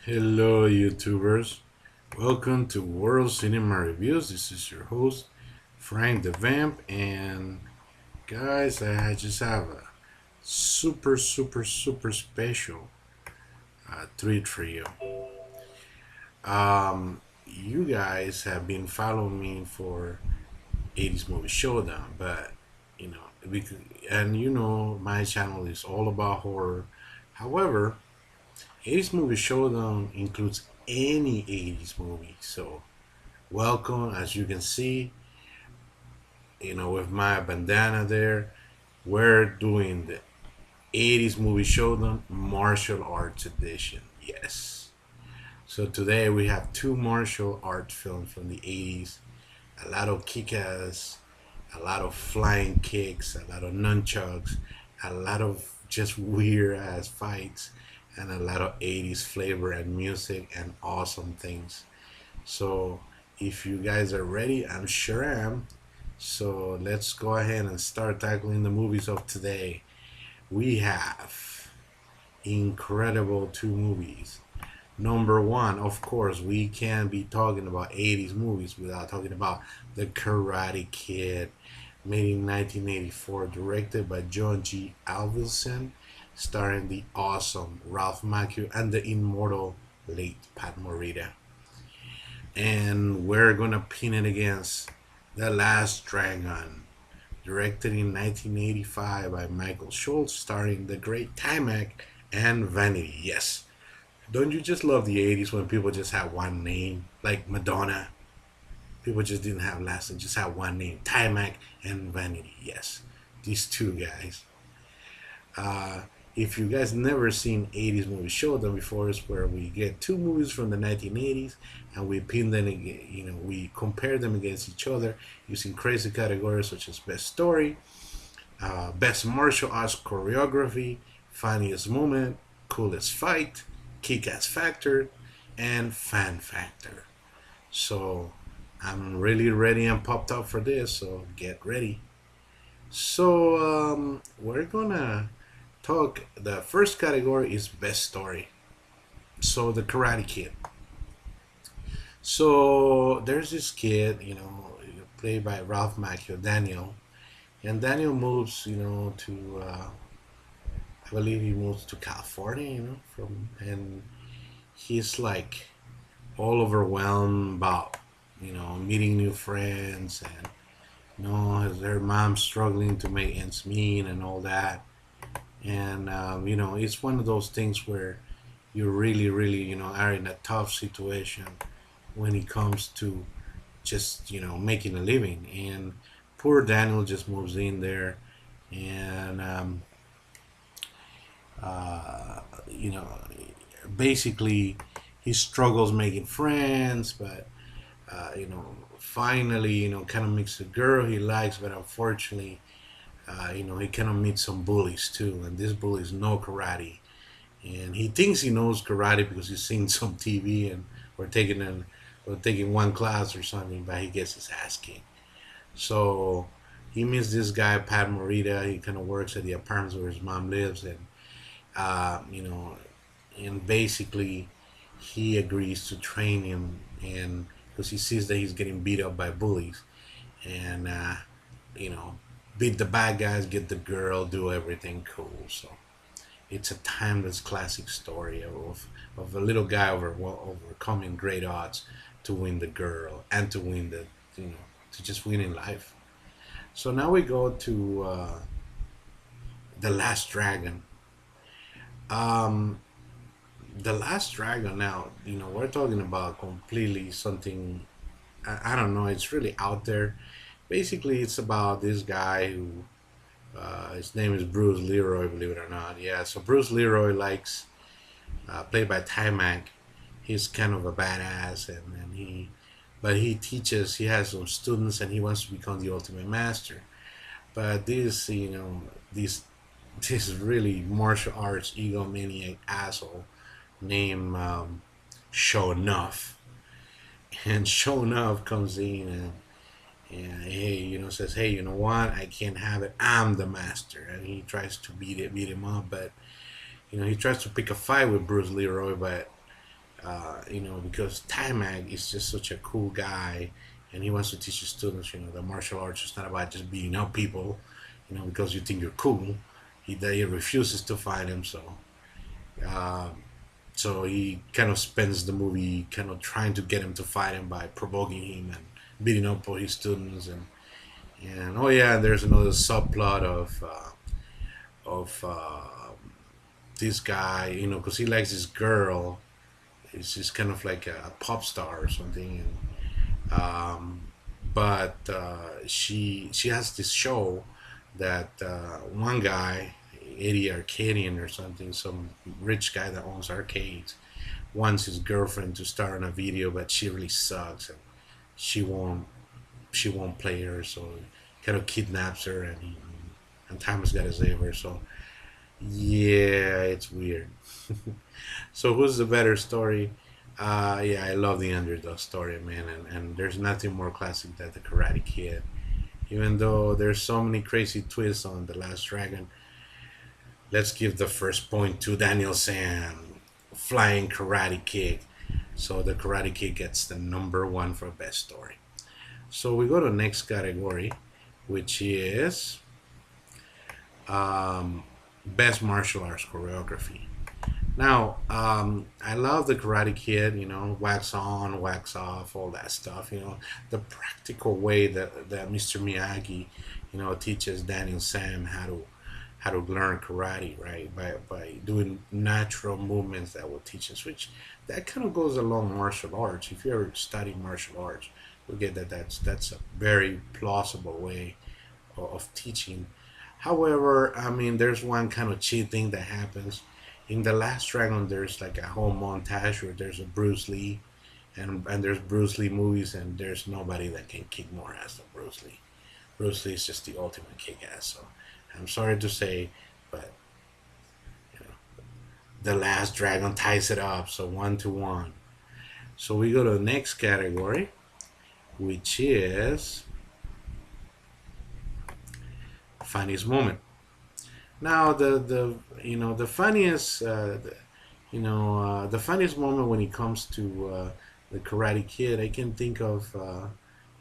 Hello, YouTubers. Welcome to World Cinema Reviews. This is your host, Frank the Vamp, and guys, I just have a super special treat for you. You guys have been following me for 80's movie Showdown, but you know, because, and you know, my channel is all about horror. However, 80's movie Showdown includes any 80's movie, so welcome. As you can see, with my bandana there, we're doing the 80's movie showdown martial arts edition. Yes. So today we have two martial art films from the 80's. A lot of kick-ass, a lot of flying kicks, a lot of nunchucks, a lot of just weird ass fights, and a lot of 80's flavor and music and awesome things. So if you guys are ready, I'm sure I am. So let's go ahead and start tackling the movies of today. We have incredible two movies. Number one, of course, we can't be talking about 80's movies without talking about The Karate Kid, made in 1984, directed by John G. Avildsen, starring the awesome Ralph Macchio and the immortal late Pat Morita. And we're gonna pin it against The Last Dragon, directed in 1985 by Michael Schultz, starring the great Timac and Vanity. Yes, don't you just love the 80's when people just had one name, like Madonna? People just didn't have last name, just had one name, Timac and Vanity. Yes, these two guys. Uh, if you guys never seen 80's movie Showdown before, it's where we get two movies from the 1980's and we pin them, we compare them against each other using crazy categories such as best story, best martial arts choreography, funniest moment, coolest fight, kick-ass factor, and fan factor. So I'm really ready and popped up for this, so get ready. So we're gonna talk. The first category is best story. So the Karate Kid. So there's this kid, played by Ralph Macchio, Daniel, and Daniel moves, to I believe he moves to California, from and he's like all overwhelmed about, meeting new friends and their mom struggling to make ends meet and all that. And it's one of those things where you really are in a tough situation when it comes to just making a living. And poor Daniel just moves in there, and you know basically he struggles making friends, but finally kind of makes a girl he likes, but unfortunately he kind of meets some bullies too, and this bullies know karate, and he thinks he knows karate because he's seen some TV and or taking one class or something, but he gets his ass kicked. So he meets this guy Pat Morita. He kind of works at the apartments where his mom lives, and uh, you know, and basically he agrees to train him, and because he sees that he's getting beat up by bullies, and you know, beat the bad guys, get the girl, do everything cool. So it's a timeless classic story of a little guy overcoming great odds to win the girl and to win to just win in life. So now we go to the Last Dragon. Um, the Last Dragon. Now we're talking about completely something. I don't know. It's really out there. Basically, it's about this guy who his name is Bruce Leroy, believe it or not. Yeah, so Bruce Leroy likes, played by Timac. He's kind of a badass, and but he teaches. He has some students, and he wants to become the ultimate master. But this this really martial arts egomaniac asshole named Show Enough, and Show Enough comes in and hey, says, hey, you know what? I can't have it. I'm the master, and he tries to beat him up, but he tries to pick a fight with Bruce Leroy, but because Timac is just such a cool guy, and he wants to teach his students, that martial arts is not about just beating up people, because you think you're cool. He refuses to fight him, um, so he kind of spends the movie kind of trying to get him to fight him by provoking him and beating up all his students, and oh yeah, there's another subplot of this guy, because he likes this girl. It's just kind of like a pop star or something, um, but she has this show that one guy, Eddie Arcadian or something, some rich guy that owns arcades, wants his girlfriend to star in a video, but she really sucks and she won't she won't play her, so kind of kidnaps her, and Thomas got to save her. So yeah, it's weird. So who's the better story? Yeah, I love the underdog story, man, and there's nothing more classic than the Karate Kid. Even though there's so many crazy twists on The Last Dragon, let's give the first point to Daniel Sam, flying karate kick. So the Karate Kid gets the number one for best story. So we go to the next category, which is um, best martial arts choreography. Now, I love the Karate Kid, wax on, wax off, all that stuff, the practical way that Mr. Miyagi, teaches Daniel Sam how to learn karate, right? By doing natural movements that will teach us, which that kind of goes along martial arts. If you ever study martial arts, you'll get that that's a very plausible way of teaching. However, I mean, there's one kind of cheating that happens in the Last Dragon. There's like a whole montage where there's a Bruce Lee, and there's Bruce Lee movies, and there's nobody that can kick more ass than Bruce Lee. Bruce Lee is just the ultimate kick ass. So I'm sorry to say, but you know, the Last Dragon ties it up. So 1-1. So we go to the next category, which is funniest moment. Now the funniest the funniest moment when it comes to the Karate Kid, I can think of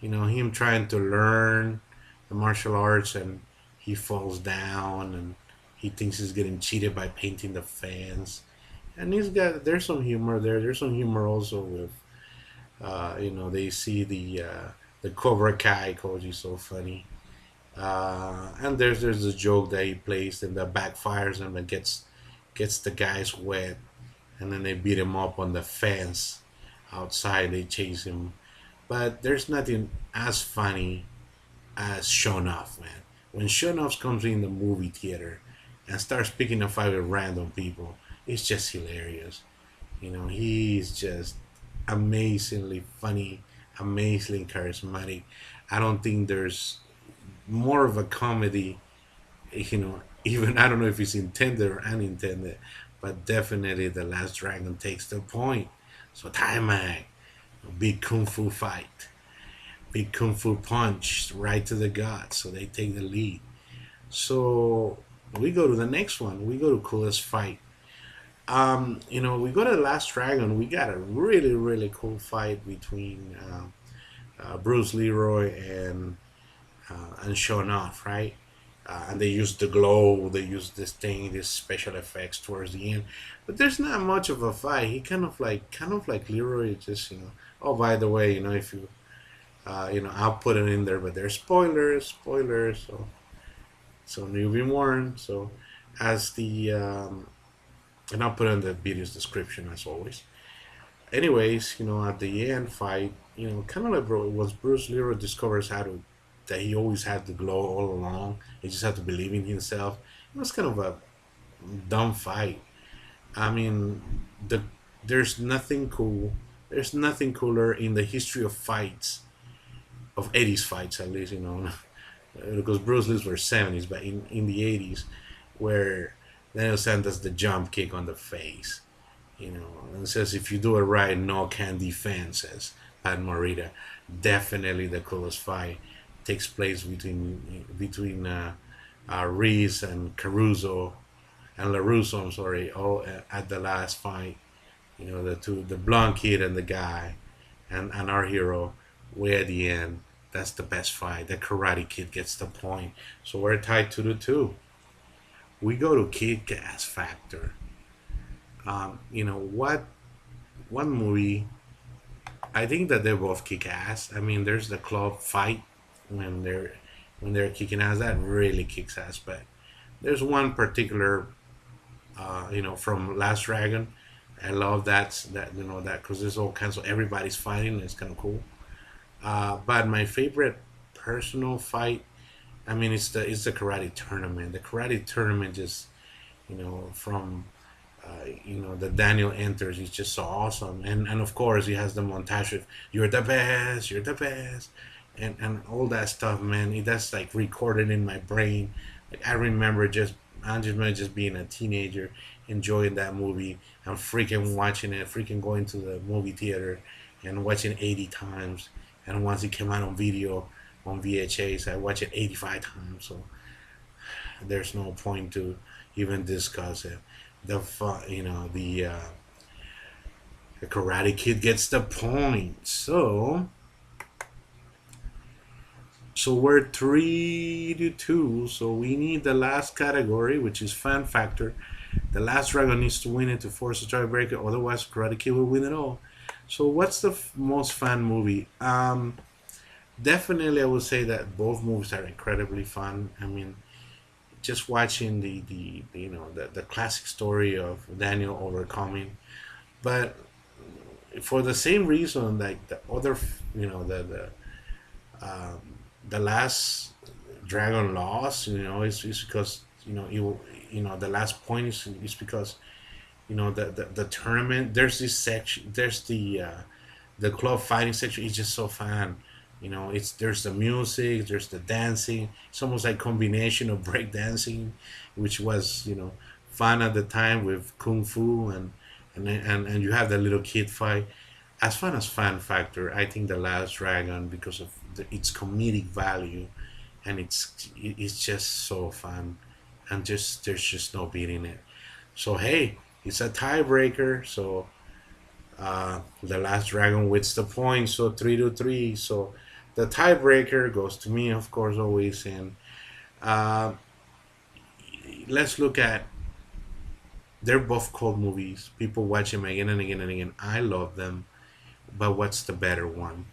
him trying to learn the martial arts, and he falls down and he thinks he's getting cheated by painting the fence, and there's some humor there. There's some humor also with they see the Cobra Kai. Koji so funny. And there's a joke that he plays and that backfires him and gets the guys wet, and then they beat him up on the fence outside. They chase him, but there's nothing as funny as Shonoff, man. When Shonoff comes in the movie theater and starts picking a fight with random people, it's just hilarious. He's just amazingly funny, amazingly charismatic. I don't think there's more of a comedy, even I don't know if it's intended or unintended, but definitely The Last Dragon takes the point. So Taimak, big kung fu fight, big kung fu punch right to the gut, so they take the lead. So we go to the next one. We go to coolest fight. We go to The Last Dragon. We got a really really cool fight between Bruce Leroy and shown off, right? And they use the glow, they use this thing, these special effects towards the end. But there's not much of a fight. He kind of like Leroy, just Oh, by the way, if you, I'll put it in there, but there's spoilers. So you've been warned. So as and I'll put it in the video's description as always. Anyways, at the end fight, kind of like once Bruce Leroy discovers that he always had the glow all along. He just had to believe in himself. It was kind of a dumb fight. I mean, the there's nothing cool. There's nothing cooler in the history of fights, of 80's fights at least, because Bruce Lee's were 70's, but in the 80's, where Daniel San does the jump kick on the face, and says if you do it right, no can defend, says Pat Morita. Definitely the coolest fight takes place between Reese and Caruso and LaRusso, I'm sorry, all at the last fight. You know, the blonde kid and the guy, and our hero, way at the end. That's the best fight. The Karate Kid gets the point. So we're tied 2-2. We go to Kid Gas Factor. You know what? One movie. I think that they both kick ass. I mean, there's the club fight when they're kicking ass. That really kicks ass. But there's one particular, from Last Dragon. I love that that because there's all kinds of everybody's fighting. It's kind of cool. But my favorite personal fight, I mean, it's the karate tournament. The karate tournament just from the Daniel enters. He's just so awesome, and of course he has the montage of you're the best, and all that stuff, man. That's like recorded in my brain. Like I remember I just remember just being a teenager enjoying that movie. I'm freaking watching it, freaking going to the movie theater and watching 80 times. And once it came out on video on VHS, I watched it 85 times. So there's no point to even discuss it. The Karate Kid gets the point. So we're 3-2. So we need the last category, which is fan factor. The last dragon needs to win it to force a tiebreaker. Otherwise, Karate Kid will win it all. So what's the most fun movie? Definitely, I would say that both movies are incredibly fun. I mean, just watching the classic story of Daniel overcoming, but for the same reason, like the other, um, the last dragon lost, is because the last point is because the tournament. There's this section. There's the club fighting section is just so fun. There's the music, there's the dancing. It's almost like combination of break dancing, which was fun at the time with kung fu and you have the little kid fight. As fun as fan factor, I think the Last Dragon because of its comedic value and it's just so fun and just there's just no beating it. So hey, it's a tiebreaker. So the Last Dragon wins the point, so 3-3. So the tiebreaker goes to me, of course, always. And uh, let's look at. They're both cold movies. People watch them again and again and again. I love them, but what's the better one?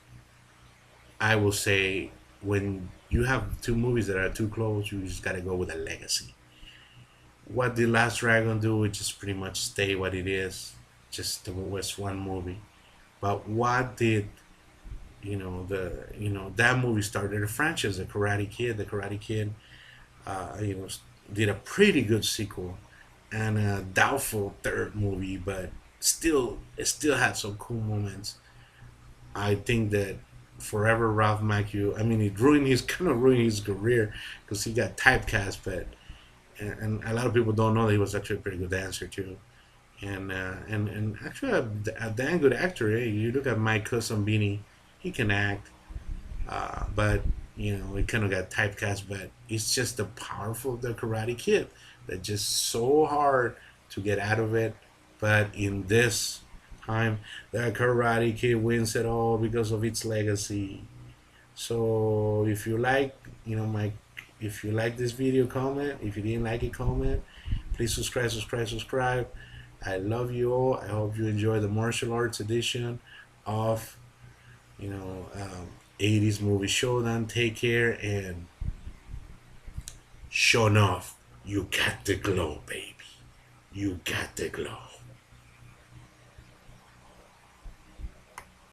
I will say when you have two movies that are too close, you just gotta go with a legacy. What did Last Dragon do? It just pretty much stay what it is. Just was one movie. But what did that movie started a franchise, the Karate Kid. The Karate Kid, you know, did a pretty good sequel and a doubtful third movie, but still, it still had some cool moments. I think that forever Ralph Macchio. I mean, it ruined his kind of ruined his career because he got typecast, but and a lot of people don't know that he was actually a pretty good dancer too. And actually a damn good actor. Eh? You look at Mike Cosambini, he can act, but he kind of got typecast. But it's just the powerful the Karate Kid that just so hard to get out of it. But in this time, the Karate Kid wins it all because of its legacy. So if you like, my if you like this video, comment. If you didn't like it, comment. Please subscribe, subscribe, subscribe. I love you all. I hope you enjoy the martial arts edition of you know um, 80's movie Showdown. Take care and show enough. You got the glow, baby. You got the glow.